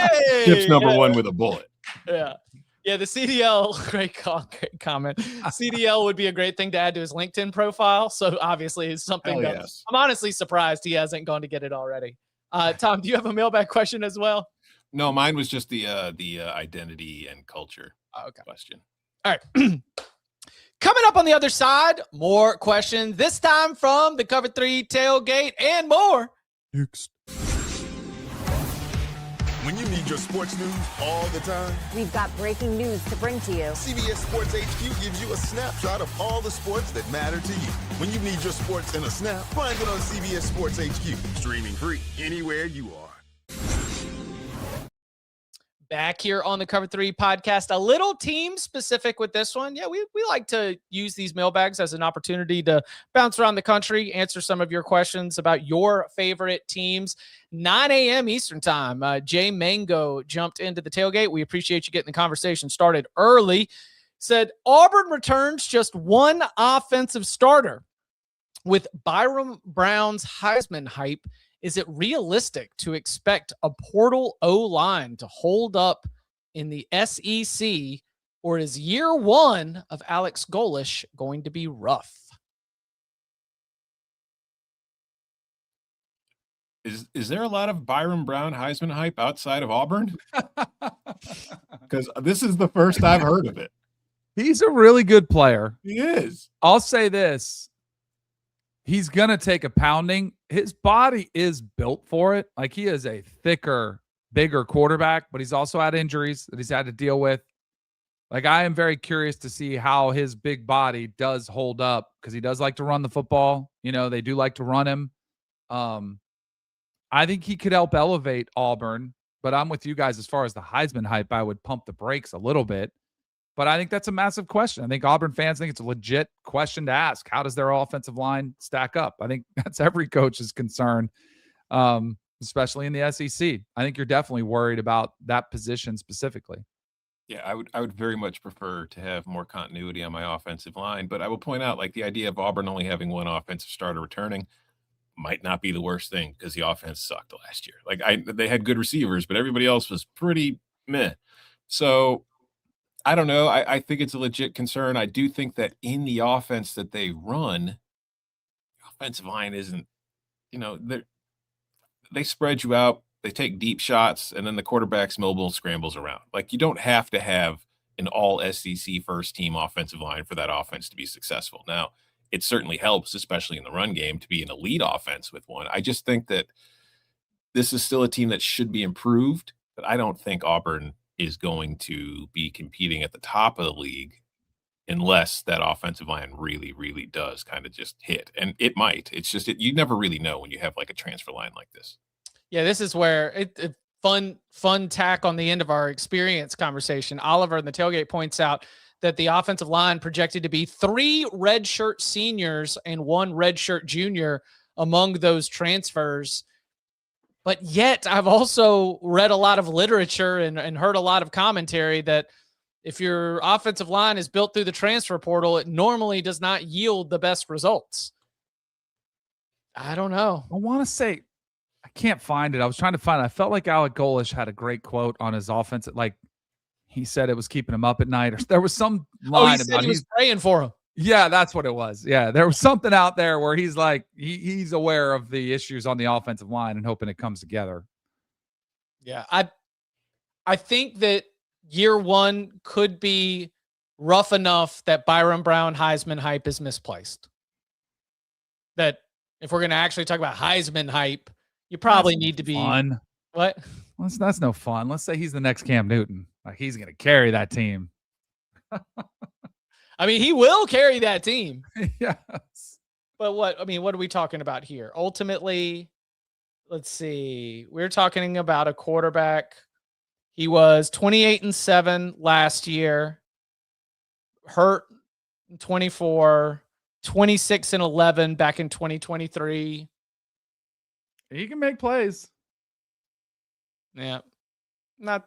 Chip's number 1 with a bullet. Yeah. Yeah, the CDL, great comment. CDL would be a great thing to add to his LinkedIn profile. So obviously it's something that I'm honestly surprised he hasn't gone to get it already. Tom, do you have a mailbag question as well? No, mine was just the identity and culture question. All right. Coming up on the other side, more questions, this time from the Cover 3 tailgate and more. When you need your sports news all the time, We've got breaking news to bring to you. CBS Sports HQ gives you a snapshot of all the sports that matter to you. When you need your sports in a snap, find it on CBS Sports HQ. Streaming free anywhere you are. Back here on the Cover 3 podcast, a little team specific with this one. Yeah, we like to use these mailbags as an opportunity to bounce around the country, answer some of your questions about your favorite teams. 9 a.m. Eastern time. Jay Mango jumped into the tailgate. We appreciate you getting the conversation started early. Said Auburn returns just one offensive starter. With Byram Brown's Heisman hype, is it realistic to expect a portal O-line to hold up in the SEC, or is year one of Alex Golesh going to be rough? Is there a lot of Byram Brown Heisman hype outside of Auburn? Because this is the first I've heard of it. He's a really good player. He is. I'll say this. He's going to take a pounding. His body is built for it. Like, he is a thicker, bigger quarterback, but he's also had injuries that he's had to deal with. Like, I am very curious to see how his big body does hold up, because he does like to run the football. You know, they do like to run him. I think he could help elevate Auburn, but I'm with you guys as far as the Heisman hype. I would pump the brakes a little bit. But I think that's a massive question. I think Auburn fans think it's a legit question to ask. How does their offensive line stack up? I think that's every coach's concern, especially in the SEC. I think you're definitely worried about that position specifically. Yeah, I would very much prefer to have more continuity on my offensive line. But I will point out, like, the idea of Auburn only having one offensive starter returning might not be the worst thing, because the offense sucked last year. Like, they had good receivers, but everybody else was pretty meh. So I don't know. I think it's a legit concern. I do think that in the offense that they run, the offensive line isn't, they spread you out, they take deep shots, and then the quarterback's mobile scrambles around. Like, you don't have to have an all SEC first team offensive line for that offense to be successful. Now, it certainly helps, especially in the run game, to be an elite offense with one. I just think that this is still a team that should be improved, but I don't think Auburn is going to be competing at the top of the league unless that offensive line really, really does kind of just hit. And it might. It's just, you never really know when you have like a transfer line like this. Yeah, this is where it fun tack on the end of our experience conversation. Oliver in the tailgate points out that the offensive line projected to be 3 redshirt seniors and 1 redshirt junior among those transfers. But yet I've also read a lot of literature and heard a lot of commentary that if your offensive line is built through the transfer portal, it normally does not yield the best results. I don't know. I want to say, I can't find it. I was trying to find it. I felt like Alec Golesh had a great quote on his offense. Like, he said it was keeping him up at night, or there was some line about he was praying for him. Yeah, that's what it was. Yeah, there was something out there where he's like, he's aware of the issues on the offensive line and hoping it comes together. Yeah, I think that year one could be rough enough that Byram Brown Heisman hype is misplaced. That if we're going to actually talk about Heisman hype, you probably need to be fun. What? That's no fun. Let's say he's the next Cam Newton. Like, he's going to carry that team. I mean, he will carry that team. Yes. But what are we talking about here? Ultimately, let's see. We're talking about a quarterback. He was 28-7 last year. Hurt 24, 26-11 back in 2023. He can make plays. Yeah. Not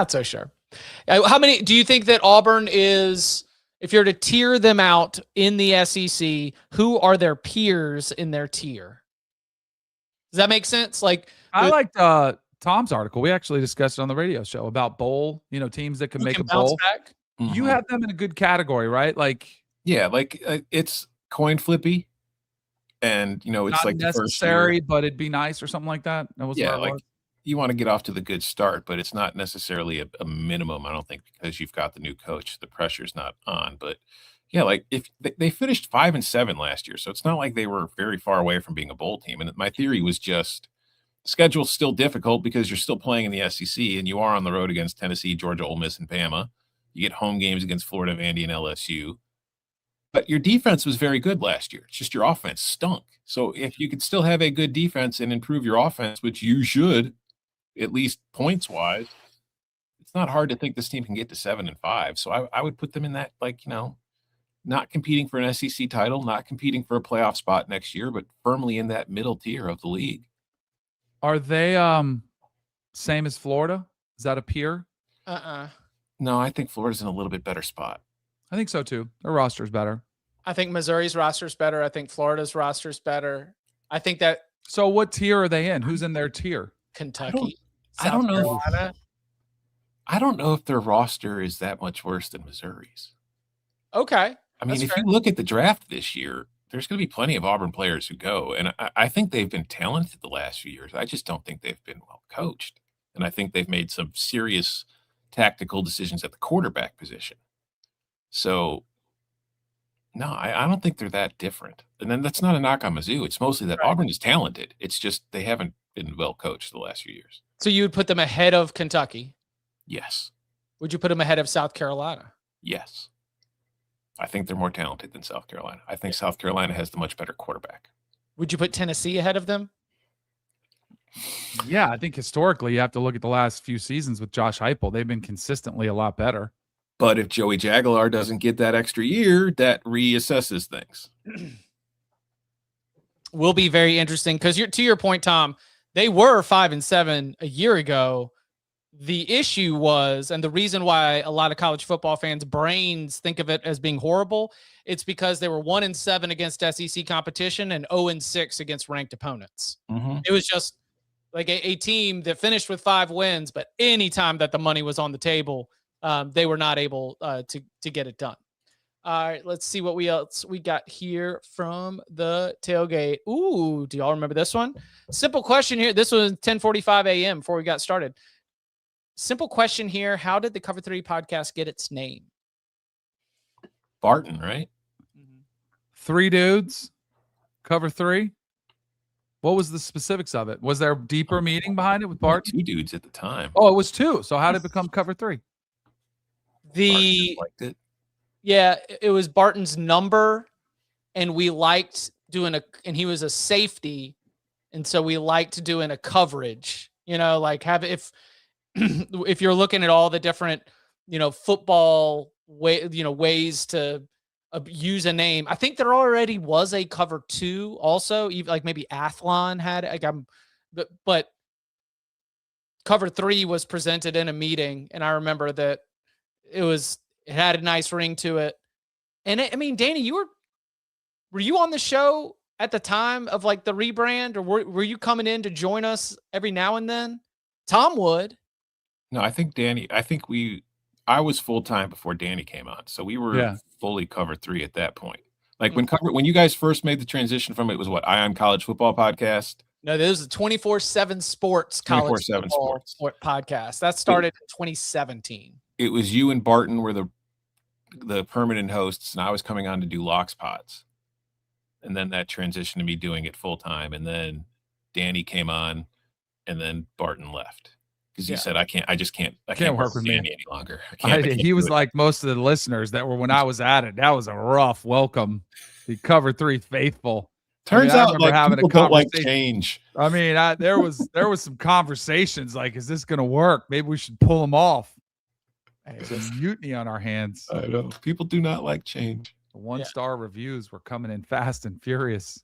so sure. How many do you think that Auburn is, if you're to tier them out in the SEC, who are their peers in their tier? Does that make sense? Like, I liked Tom's article. We actually discussed it on the radio show about bowl, teams that can make a bowl. Back. Mm-hmm. You have them in a good category, right? Like, yeah, like it's coin flippy, and it's not like necessary, the first year, but it'd be nice or something like that. That was you want to get off to the good start, but it's not necessarily a minimum. I don't think, because you've got the new coach, the pressure's not on. But yeah, like if they finished 5-7 last year, so it's not like they were very far away from being a bowl team. And my theory was just, Schedule's still difficult because you're still playing in the SEC, and you are on the road against Tennessee, Georgia, Ole Miss, and Bama. You get home games against Florida, Vandy, and LSU. But your defense was very good last year. It's just your offense stunk. So if you could still have a good defense and improve your offense, which you should, at least points-wise, it's not hard to think this team can get to 7-5. So I would put them in that, not competing for an SEC title, not competing for a playoff spot next year, but firmly in that middle tier of the league. Are they same as Florida? Is that a peer? No, I think Florida's in a little bit better spot. I think so too. Their roster's better. I think Missouri's roster's better. I think Florida's roster's better. I think that So what tier are they in? Who's in their tier? Kentucky, I don't South know. Carolina. I don't know if their roster is that much worse than Missouri's. Okay. I mean, That's if fair. you look at the draft this year, there's going to be plenty of Auburn players who go. And I think they've been talented the last few years. I just don't think they've been well coached. And I think they've made some serious tactical decisions at the quarterback position. So, no, I don't think they're that different. And then that's not a knock on Mizzou. It's mostly that Auburn is talented. It's just they haven't been well coached the last few years. So you would put them ahead of Kentucky. Yes. Would you put them ahead of South Carolina? Yes. I think they're more talented than South Carolina. I think South Carolina has the much better quarterback. Would you put Tennessee ahead of them? Yeah, I think historically you have to look at the last few seasons with Josh Heupel. They've been consistently a lot better. But if Joey Jaguar doesn't get that extra year, that reassesses things. Will be very interesting because to your point, Tom, they were 5-7 a year ago. The issue was, and the reason why a lot of college football fans' brains think of it as being horrible, it's because they were 1-7 against SEC competition and 0-6 against ranked opponents. Mm-hmm. It was just like a team that finished with 5 wins, but anytime that the money was on the table, they were not able to get it done. All right, let's see what else we got here from the tailgate. Ooh, do y'all remember this one? Simple question here. This was 10:45 a.m. before we got started. Simple question here. How did the Cover 3 podcast get its name? Barton, right? 3 dudes, Cover 3. What was the specifics of it? Was there a deeper meaning behind it with Barton? 2 dudes at the time. Oh, it was 2. So how did it become Cover 3? Barton liked it. Yeah, it was Barton's number, and we liked doing and he was a safety, and so we liked doing a coverage. Like if you're looking at all the different, football ways to use a name, I think there already was a Cover 2 also, even like maybe Athlon had it. But Cover 3 was presented in a meeting, and I remember that it had a nice ring to it. And Danny, were you on the show at the time of like the rebrand, or were you coming in to join us every now and then? Tom would. No, I think I was full-time before Danny came on. So we were fully Cover 3 at that point. Like when you guys first made the transition from it was what, Ion College Football Podcast? No, this was a 24/7 Sports College 24/7 Football podcast. That started in 2017. It was you and Barton were the permanent hosts, and I was coming on to do Locks Pods. And then that transitioned to me doing it full-time. And then Danny came on, and then Barton left. Because he said, I can't work with Danny me any longer. He was like most of the listeners that were when I was at it. That was a rough welcome. The Cover 3 faithful. Turns I out remember having people don't like change. I mean, there was some conversations like, is this going to work? Maybe we should pull them off. Some mutiny on our hands. I know. People do not like change. The 1-star reviews were coming in fast and furious.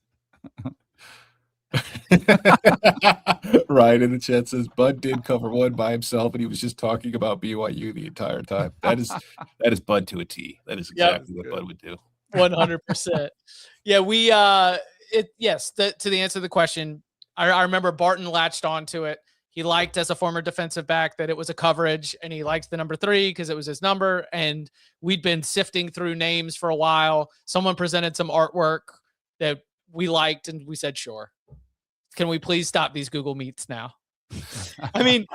Ryan in the chat says Bud did Cover 1 by himself, and he was just talking about BYU the entire time. That is Bud to a T. That is exactly what Bud would do. 100%. Yeah, to the answer to the question, I remember Barton latched onto it. He liked, as a former defensive back, that it was a coverage, and he liked the number 3 because it was his number. And we'd been sifting through names for a while. Someone presented some artwork that we liked, and we said, sure. Can we please stop these Google Meets now? I mean,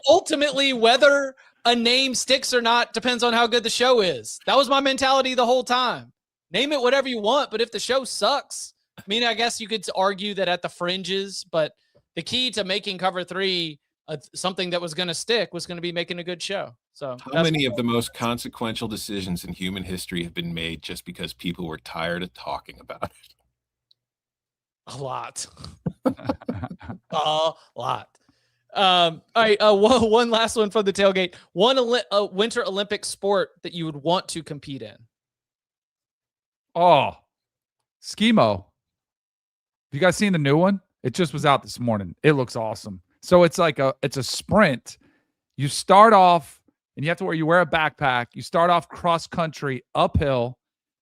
ultimately, whether a name sticks or not depends on how good the show is. That was my mentality the whole time. Name it whatever you want, but if the show sucks, I guess you could argue that at the fringes, but the key to making Cover 3 something that was going to stick was going to be making a good show. So how many of the most consequential decisions in human history have been made just because people were tired of talking about it? A lot. A lot. All right. One last one from the tailgate. Winter Olympic sport that you would want to compete in. Oh, Skimo. Have you guys seen the new one? It just was out this morning. It looks awesome. So it's a sprint. You start off and you wear a backpack. You start off cross country uphill.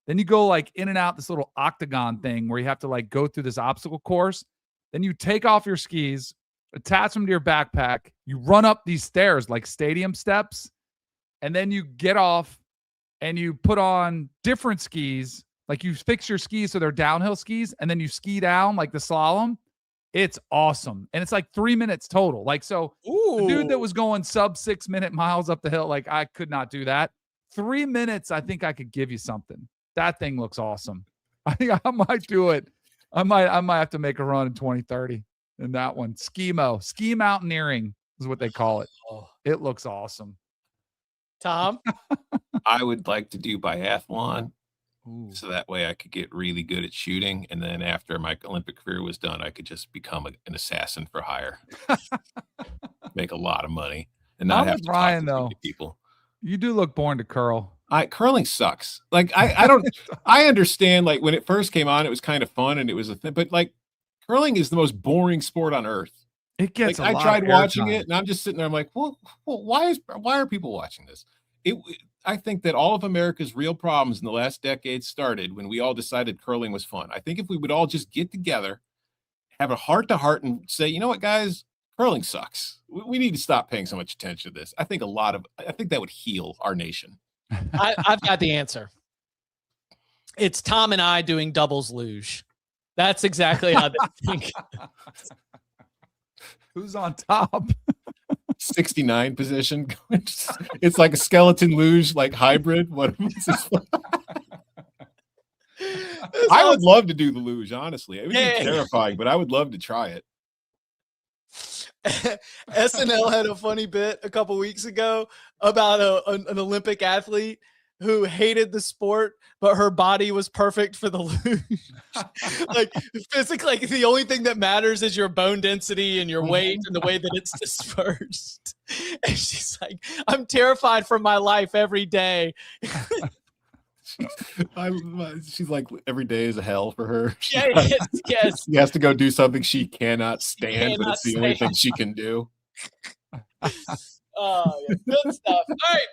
Then you go like in and out this little octagon thing where you have to like go through this obstacle course. Then you take off your skis, attach them to your backpack. You run up these stairs like stadium steps. And then you get off and you put on different skis. Like you fix your skis so they're downhill skis. And then you ski down like the slalom. It's awesome. And it's like 3 minutes total. Like, so the dude that was going sub 6 minute miles up the hill, like I could not do that. 3 minutes, I think I could give you something. That thing looks awesome. I think I might do it. I might have to make a run in 2030 in that one. Ski mountaineering is what they call it. It looks awesome. Tom? I would like to do biathlon. Ooh. So that way I could get really good at shooting. And then after my Olympic career was done, I could just become an assassin for hire. Make a lot of money and not have to Ryan, talk to though. people. You do look born to curl. Curling sucks. Like I don't, I understand like when it first came on, it was kind of fun and it was a thing, but like curling is the most boring sport on earth. It gets like, I tried watching it and I'm just sitting there. I'm like, well why are people watching this? I think that all of America's real problems in the last decade started when we all decided curling was fun. I think if we would all just get together, have a heart to heart and say, you know what, guys, curling sucks. We need to stop paying so much attention to this. I think that would heal our nation. I've got the answer. It's Tom and I doing doubles luge. That's exactly how they think. Who's on top? 69 position. It's like a skeleton luge, like hybrid. What is this? I would love to do the luge, honestly. It would be terrifying, but I would love to try it. SNL had a funny bit a couple weeks ago about an Olympic athlete who hated the sport, but her body was perfect for the luge. Like physically, like, the only thing that matters is your bone density and your weight and the way that it's dispersed. And she's like, I'm terrified for my life every day. She's like, every day is a hell for her. Yes. She has to go do something she cannot stand, but it's the only thing she can do. Oh, yeah. Good stuff. All right.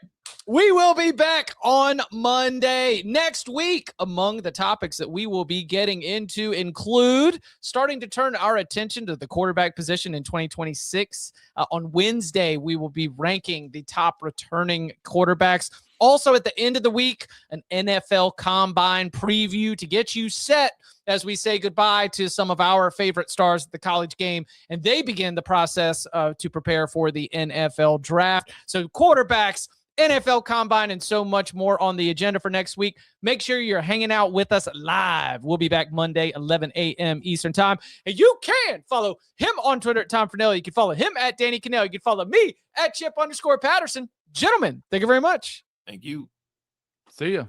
We will be back on Monday next week. Among the topics that we will be getting into include starting to turn our attention to the quarterback position in 2026. On Wednesday, we will be ranking the top returning quarterbacks. Also, at the end of the week, an NFL Combine preview to get you set as we say goodbye to some of our favorite stars at the college game, and they begin the process to prepare for the NFL Draft. So quarterbacks, NFL Combine, and so much more on the agenda for next week. Make sure you're hanging out with us live. We'll be back Monday, 11 a.m. Eastern time. And you can follow him on Twitter at Tom Fornelli. You can follow him at Danny Kanell. You can follow me at Chip_Patterson. Gentlemen, thank you very much. Thank you. See ya.